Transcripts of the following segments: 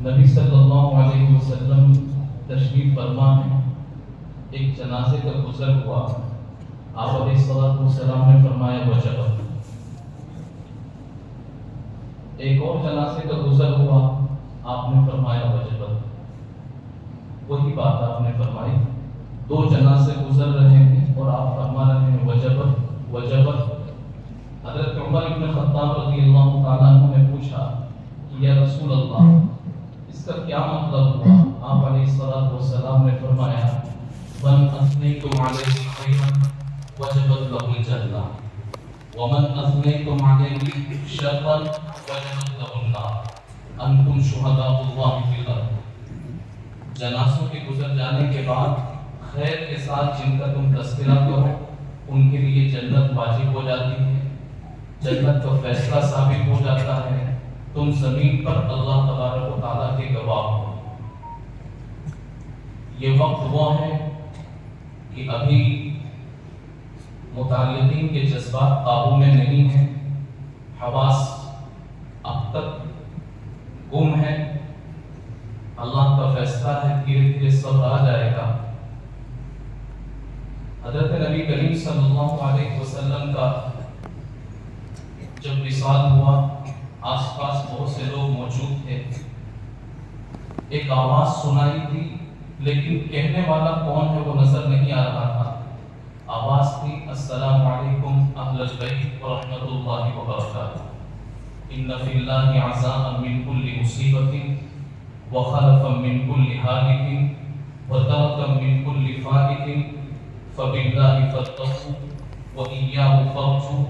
نبی صلی اللہ علیہ وسلم تشریف فرما ہے، ایک جنازے کا گزر ہوا، آپ علیہ السلام نے فرمایا وجبت۔ ایک اور جنازے کا گزر ہوا، آپ نے فرمایا وجبت۔ وہی بات آپ نے فرمائی، دو جنازے گزر رہے ہیں اور آپ فرما رہے ہیں وجبت وجبت۔ حضرت عمر بن خطاب رضی اللہ تعالیٰ عنہ نے پوچھا کہ یا رسول اللہ، اس کا کیا مطلب ہوا؟ آپ علیہ السلام نے فرمایا من اثنیتم علیہ خیرا وجبت لہ الجنہ ومن اثنیتم علیہ شرا وجبت لہ النار انتم شہداء اللہ فی الارض۔ جنازوں کے گزر جانے کے بعد خیر کے ساتھ جن کا تم تذکرہ کرو ان کے لیے جنت واجب ہو جاتی ہے، جنت کا فیصلہ ثابت ہو جاتا ہے، تم زمین پر اللہ تبارک و تعالیٰ کے گواہ ہو۔ یہ وقت وہ ہے کہ ابھی متعلقین کے جذبات قابو میں نہیں ہیں، حواس اب تک گم ہے، اللہ کا فیصلہ ہے، دھیرے دھیرے صبر آ جائے گا۔ حضرت نبی کریم صلی اللہ علیہ وسلم کا جب وصال ہوا، آس پاس بہت سے لوگ موجود تھے، ایک آواز سنائی تھی لیکن کہنے والا کون ہے وہ نظر نہیں آ رہا تھا۔ آواز تھی السلام علیکم اہل البیت ورحمۃ اللہ وبرکاتہ، ان فی اللہ عزاء من کل مصیبت وخلفا من کل ہالک وترکا من کل فائق فباللہ فاتقوا وإیاہ فارجوا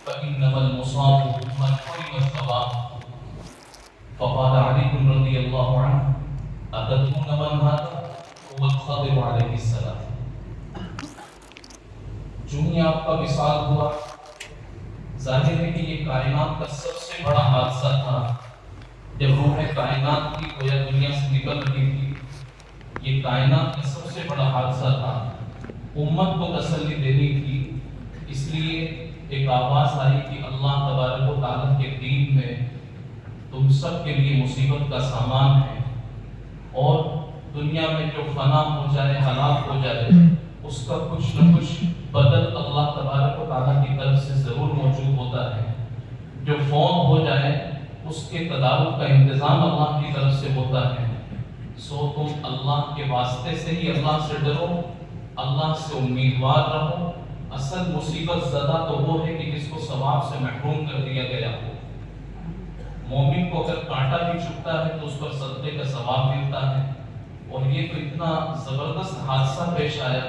فإنما المصاب من حرم الثواب۔ فقال علی رضی اللہ عنہ أتدرون من هذا؟ هو الخضر علیہ السلام۔ جو ہی آپ کا وصال ہوا، ظاہر ہے کہ یہ کائنات کا سب سے بڑا حادثہ تھا۔ جب روح کائنات کی گویا دنیا سے نکل رہی تھی، یہ کائنات کا سب سے بڑا حادثہ تھا، امت کو تسلی دینی تھی، اس لیے ایک آواز آئی کہ اللہ تبارک و تعالیٰ کے دین میں تم سب کے لیے مصیبت کا سامان ہے، اور دنیا میں جو فنا ہو جائے، ہلاک ہو جائے، اس کا کچھ نہ کچھ بدل اللہ تبارک و تعالیٰ کی طرف سے ضرور موجود ہوتا ہے۔ جو فوت ہو جائے اس کے تدارک کا انتظام اللہ کی طرف سے ہوتا ہے۔ سو تم اللہ کے واسطے سے ہی اللہ سے ڈرو، اللہ سے امیدوار رہو۔ اصل مصیبت زدہ تو وہ ہے کہ جس کو ثواب سے محروم کر دیا گیا ہو۔ مومن کو اگر کانٹا بھی چبھتا ہے تو اس پر صدقے کا ثواب ملتا ہے، اور یہ تو اتنا زبردست حادثہ پیش آیا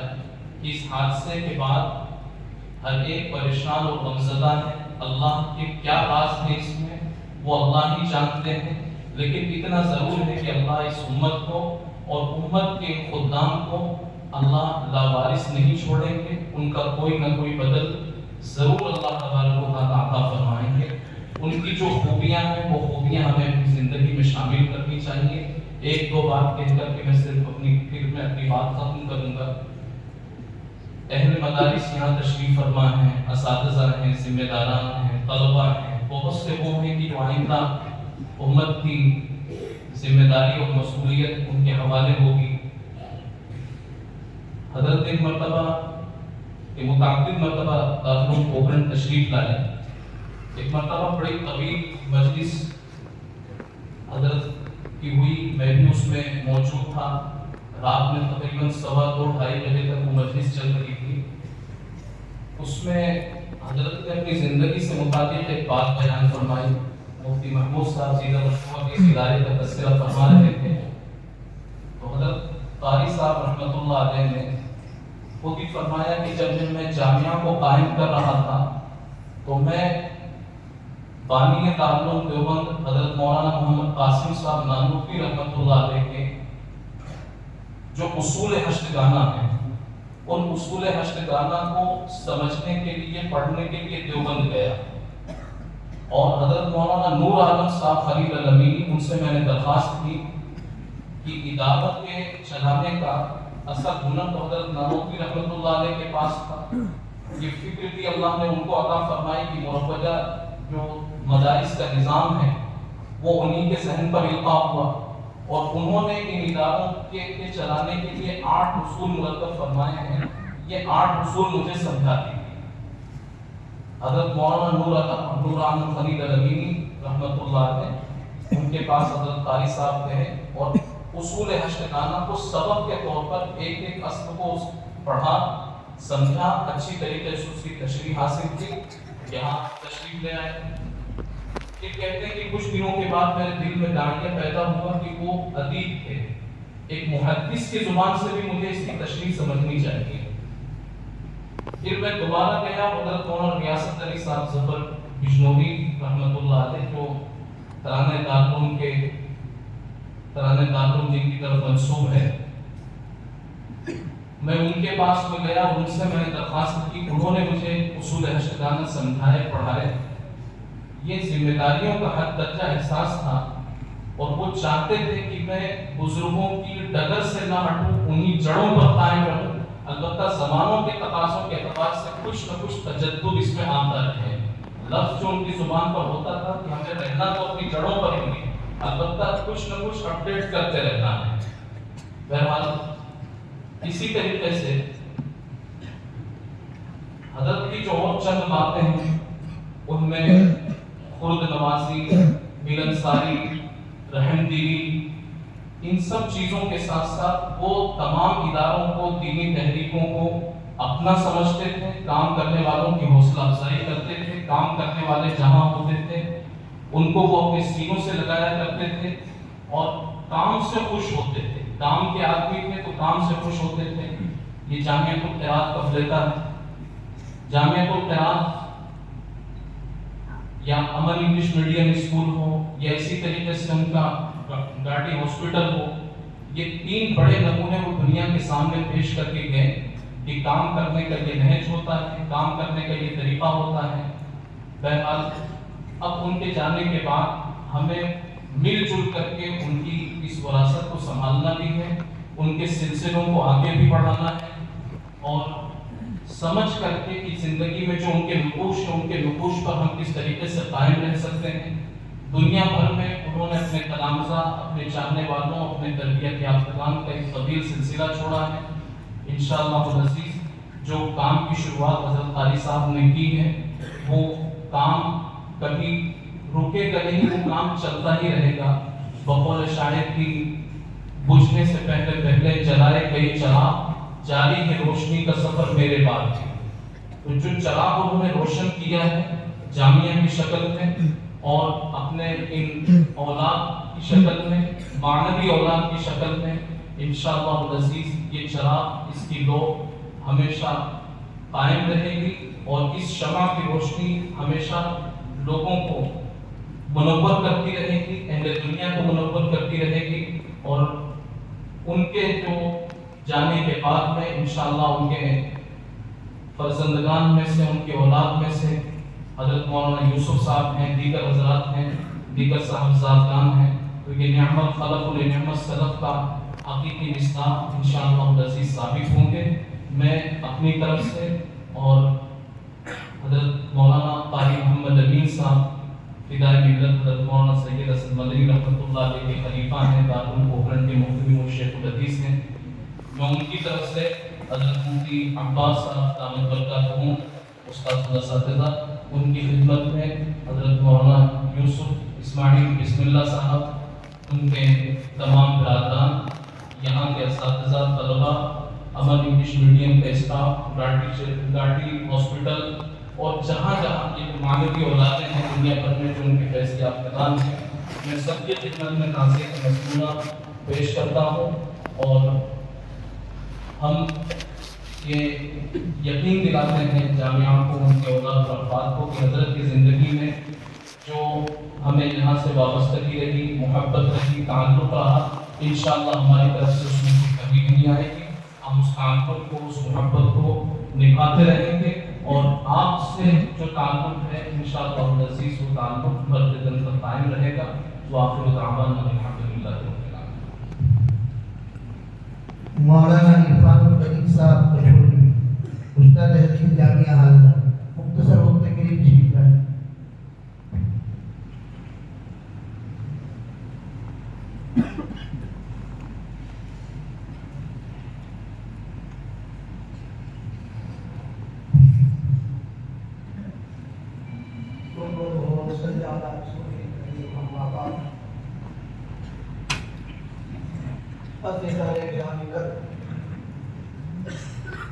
کہ اس حادثے کے بعد ہر ایک پریشان اور غمزدہ ہے۔ اللہ کے کیا راز ہیں اس میں وہ اللہ ہی جانتے ہیں، لیکن اتنا ضرور ہے کہ اللہ اس امت کو اور امت کے خدام کو اللہ لاوارث نہیں چھوڑیں گے، ان کا کوئی نہ کوئی بدل ضرور اللہ تبارک و تعالیٰ عطا فرمائیں گے۔ ان کی جو خوبیاں ہیں وہ خوبیاں ہمیں اپنی زندگی میں شامل کرنی چاہیے۔ ایک دو بات کہہ کر کے میں صرف اپنی بات ختم کروں گا۔ اہل مدارس یہاں تشریف فرما ہیں، اساتذہ ہیں، ذمہ داران ہیں، طلبہ ہیں، بہت سے وہ ہیں کہ جو آئندہ امت کی ذمہ داری اور مسئولیت ان کے حوالے ہوگی۔ حضرت ایک مرتبہ متعدد مرتبہ دارالعلوم پوکھرن تشریف لائے، ایک مرتبہ بڑی طویل مجلس حضرت کی ہوئی، میں بھی اس میں موجود تھا، رات میں تقریباً 2:15 بجے تک وہ مجلس چل رہی تھی۔ اس میں حضرت نے اپنی زندگی سے متعلق ایک بات بیان فرمائی۔ مفتی محمود صاحب سیدہ مشہور کے اس ادارے کا تذکرہ فرما رہے تھے، تو حضرت قاری صاحب رحمۃ اللہ علیہ نے خود ہی فرمایا کہ جب میں جامعہ کو قائم کر رہا تھا تو میں بانی دارالعلوم دیوبند حضرت مولانا محمد قاسم صاحب نانوتوی رحمۃ اللہ علیہ کے جو اصول ہشتگانہ ہیں، ان اصول ہشتگانہ کو سمجھنے کے لیے، پڑھنے کے لیے دیوبند گیا، اور حضرت مولانا نور عالم صاحب خلیل الامینی، ان سے میں نے درخواست کی کہ ادارت کے چلانے کا اصل ہنر تو حضرت نانوتوی رحمۃ اللہ علیہ کے پاس تھا، یہ فکر بھی اللہ نے ان کو عطا فرمائی کہ مروجہ جو مدارس کا نظام ہے وہ انہی کے ذہن پر القاء ہوا، اور انہوں نے ان اداروں کے چلانے کے لیے 8 اصول مرتب فرمائے ہیں. یہ 8 اصول مجھے سمجھاتی تھی حضرت مولانا نوران الخلیل الامینی رحمۃ اللہ علیہ. ان کے پاس حضرت قاری صاحب گئے اور اصول ہشتگانہ کو سبق کے طور پر ایک ایک اصل کو پڑھا, سمجھا, اچھی طریقے سے اس کی تشریح حاصل کی, یہاں تشریف لے آئے. یہ کہتے ہیں کہ کچھ دنوں کے بعد میرے دل میں داڑیاں پیدا ہوا کہ وہ ادیب تھے, ایک محدث کی زبان سے بھی مجھے اس کی تشریح سمجھنی چاہیے. پھر میں دوبارہ گیا حضرت مولانا ریاست علی صاحب ظفر بجنوری رحمۃ اللہ علیہ جو ترانہ دارالعلوم جن کی طرف منسوب ہے, میں ان کے پاس میں گیا, ان سے میں نے درخواست کی. انہوں نے مجھے اصول ہشتگانہ سمجھائے, پڑھائے. یہ ذمہ داریوں کا حد درجہ احساس تھا اور وہ چاہتے تھے کہ میں بزرگوں کی ڈگر سے نہ ہٹوں, انہی جڑوں پر قائم رہوں. البتہ زمانوں کے تقاضوں کے اعتبار سے کچھ نہ کچھ تجدد اس میں آتا رہے. لفظ جو ان کی زبان پر ہوتا تھا کہ ہمیں رہنا تو اپنی جڑوں پر ہی نہیں, البتہ کچھ نہ کچھ اپڈیٹ کرتے رہنا ہے. بہرحال اسی طریقے سے حضرت کی جو اور چند باتیں ہیں ان میں خرد نوازی, ملنساری, رحم دلی, ان سب چیزوں کے ساتھ ساتھ وہ تمام اداروں کو, دینی تحریکوں کو اپنا سمجھتے تھے, کام کرنے والوں کی حوصلہ افزائی کرتے تھے, کام کرنے والے جہاں ہوتے تھے ان کو وہ اپنے سینوں سے لگایا کرتے تھے اور کام سے خوش ہوتے تھے. کام کے آدمی تھے تو کام سے خوش ہوتے تھے. یہ جامعۃ القراءت کا فلیتا ہے. جامعۃ القراءت یا امن انگلش میڈیم اسکول ہو یا اسی طریقے سے ان کا گاڑی ہاسپٹل ہو, یہ 3 بڑے نمونے وہ دنیا کے سامنے پیش کر کے گئے کہ کام کرنے کا یہ نہج ہوتا ہے, کام کرنے کا یہ طریقہ ہوتا ہے. بہرحال اب ان کے جانے کے بعد ہمیں مل جل کر کے ان کی اس وراثت کو سنبھالنا بھی ہے, ان کے سلسلوں کو آگے بھی بڑھانا ہے اور سمجھ کر کے کہ زندگی میں جو ان کے نقوش ہیں ان کے نقوش پر ہم کس طریقے سے قائم رہ سکتے ہیں. دنیا بھر میں انہوں نے اپنے تلامذہ, اپنے چاہنے والوں, اپنے تربیت یافتگان کا ایک طویل سلسلہ چھوڑا ہے. انشاءاللہ العزیز جو کام کی شروعات حضرت قاری صاحب نے کی ہے وہ کام کبھی رکے گا نہیں, وہ کام چلتا ہی رہے گا. بقول شاعر کی بجھنے سے پہلے جلائے کئی چراغ, جاری ہے روشنی کا سفر میرے بعد. تو جو چراغ انہوں نے روشن کیا ہے جامعہ کی شکل میں اور اپنے ان اولاد کی شکل میں, معنوی اولاد کی شکل میں, انشاءاللہ العزیز یہ چراغ, اس کی لو ہمیشہ قائم رہے گی اور اس شمع کی روشنی ہمیشہ لوگوں کو منور کرتی رہے گی, اہل دنیا کو منور کرتی رہے گی. اور ان کے جو جانے کے بعد میں انشاءاللہ ان کے فرزندگان میں سے, ان کی اولاد میں سے حضرت مولانا یوسف صاحب ہیں, دیگر حضرات ہیں, دیگر صاحبزادگان ہیں. تو یہ نعمت خلف نعمت سلف کا حقیقی مصداق انشاءاللہ العزیز ثابت ہوں گے. میں اپنی طرف سے اور حضرت مولانا قاری محمد امین صاحب فدائے ملت حضرت مولانا سید اسد مدنی رحمۃ اللہ علیہ کے خلیفہ ہیں, دارالعلوم پوکھرن کے مفتیم و شیخ الحدیث ہیں, میں ان کی طرف سے حضرت مفتی عباس صاحب دامت برکاتہم استاد الاساتذہ, ان کی خدمت میں حضرت مولانا یوسف اسماعیل بسم اللہ صاحب, ان کے تمام برادران, یہاں کے اساتذہ, طلبہ, امن انگلش میڈیم کا اسٹاف, گاڑی ہاسپٹل اور جہاں جہاں یہ معنوی اولادیں ہیں دنیا بھر میں جو ان کے فیض یافتگان ہیں, میں سب کی خدمت میں تعزیت مصنوعہ پیش کرتا ہوں. اور ہم یہ یقین دلاتے ہیں جامعہ کو, ان کے اولاد اور افراد کو کہ حضرت کی زندگی میں جو ہمیں یہاں سے وابستگی رہی, محبت رہی, تعلق رہا, انشاءاللہ ہماری طرف سے اس میں کمی نہیں آئے گی. ہم اس تعلق کو, اس محبت کو نبھاتے رہیں گے اور آپ سے جو تعلق ہے انشاءاللہ العزیز وہ تعلق مرددن پر قائم رہے گا. وآخر دعوانا الحمدللہ رب العالمین. مولانا عرفان القدیم صاحب کشمیری, استاد حدیث جامعہ حالدہ, مختصر وقت کے لیے تشریف لائیں.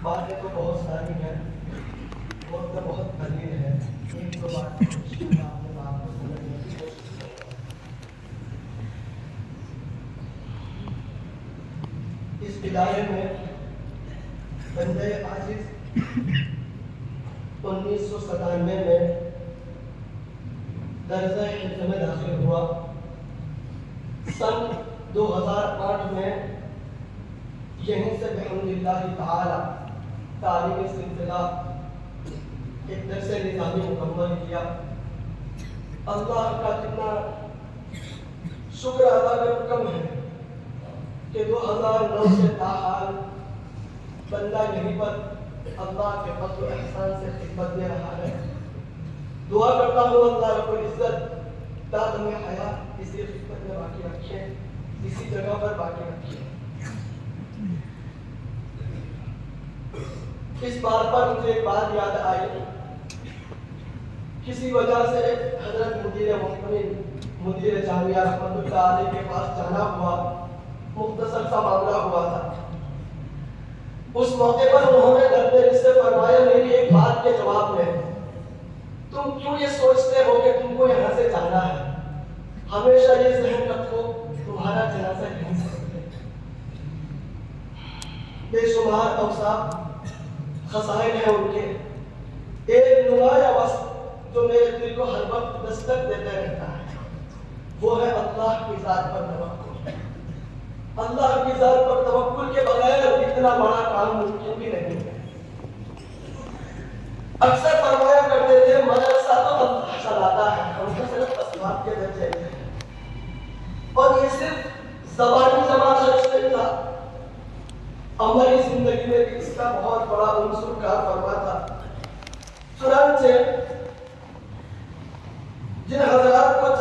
باتیں تو بہت ساری ہیں، وقت بہت قلیل ہے، ایک دو بات کو سمجھنے کی کوشش کروں گا۔ اس ادارے میں بندہ عاجز 1997 میں درجہ حفظ میں داخل ہوا۔ سن 2008 میں یہیں سے بحمد اللہ تعالی تعلیمی سلسلہ ایک درس نظامی مکمل کیا۔ اللہ کا کتنا شکر ادا کم ہے کہ 2009 سے تاحال بندہ یہیں پر اللہ کے فضل و احسان سے خدمت دے رہا ہے۔ دعا کرتا ہوں اللہ رب العزت دادم حیات اسی خدمت میں باقی رکھے، اسی جگہ پر باقی رکھے۔ اس بات پر مجھے ایک بات یاد آئی، کسی وجہ سے حضرت مدیر جامعہ رحمت اللہ علیہ کے پاس جانا ہوا، مختصر سا معاملہ ہوا تھا۔ اس موقع پر انہوں نے دردِ سے فرمایا میری ایک بات کے جواب میں، تم کیوں یہ سوچتے ہو کہ تم کو یہاں سے جانا ہے؟ ہمیشہ یہ ذہن رکھو تمہارا جنازہ یہیں سے ہے۔ بے شمار اوصاف خصائل ہیں ان کے، ایک نمایاں وصف جو میرے دل کو ہر وقت دستک دیتے رہتا ہے، وہ ہے اللہ کی ذات پر توکل۔ اللہ کی ذات پر توکل کے بغیر اتنا بڑا کام ممکن بھی نہیں ہے۔ اکثر فرمایا کرتے تھے مدرسہ تو اللہ چلاتا ہے، ہم تو صرف اسباب کے درجے میں ہیں۔ اور یہ صرف زبانی جماعت نہیں تھا، عملی زندگی میں اس کا بہت بڑا عنصر کار فرما تھا۔ چنانچہ جن حضرات کو